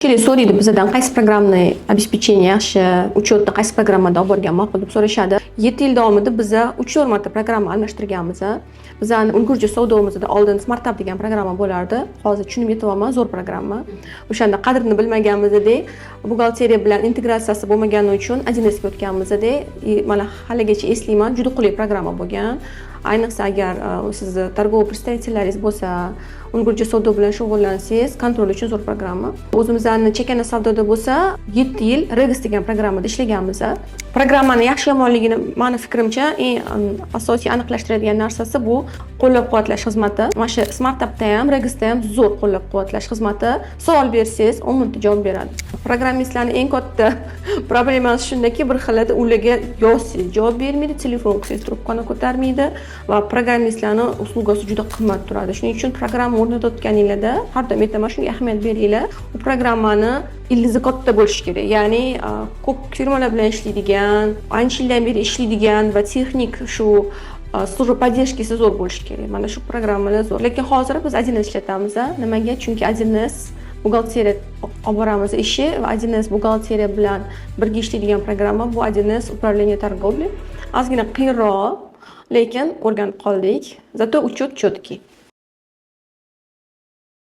Ko'pchilik so'raydi bizdan qaysi programmani обеспечение yaxshi, учетni qaysi programmada olib borgan ma'qul deb so'rashadi. 7 yil davomida biz 3-4 marta programma almashtirganmiz. Bizani ulgurji savdomizda oldin SmartUp degan programma bo'lardi. Hozir tushunib yetyapman, zo'r programma. O'shanda qadrini bilmaganmizda, buxgalteriya bilan integratsiyasi bo'lmagani uchun 1Sga o'tganmizda, mana haligacha eslayman, juda qulay programma bo'lgan. Ayniqsa agar sizni торговый представительlaringiz bo'lsa, ulgurji savdo bilan shug'ullansangiz, kontrol uchun zo'r programma. O'zimizning chakana savdoda bo'lsa, 7 yil Regis degan programmada ishlaganmiz. Programmani yaxshi yomonligini meni fikrimcha eng asosiy aniqlashtiradigan narsasi bu qo'llab-quvvatlash xizmati. Mana shu SmartUpda ham, Regisda ham zo'r qo'llab-quvvatlash xizmati. Savol bersangiz, 10 minutda javob beradi. Programmistlarning eng katta problemasi shundaki, bir xilda ularga yozsangiz javob bermaydi, telefon qilsangiz trubkani ko'tarmaydi va programmistlarning uslugasi juda qimmat turadi. Shuning uchun programma o'rnatayotganingizda har doim aytaman, shunga ahamiyat beringlar. Bu programmani ildizi katta bo'lishi kerak. Ya'ni ko'p firmalar bilan ishlaydigan, ancha yildan beri ishlaydigan va texnik shu служба поддержкасы zo'r bo'lishi kerak. Mana shu programmalar zo'r. Lekin hozir biz 1С ishlatamiz. Nimaga? Chunki 1С buxgalteriya olib boramiz ishi va 1С buxgalteriya bilan birga ishlaydigan programma bu 1С управление торговли. Ozgina qiyinroq, lekin o'rganib qoldik. Zato uchet четкий.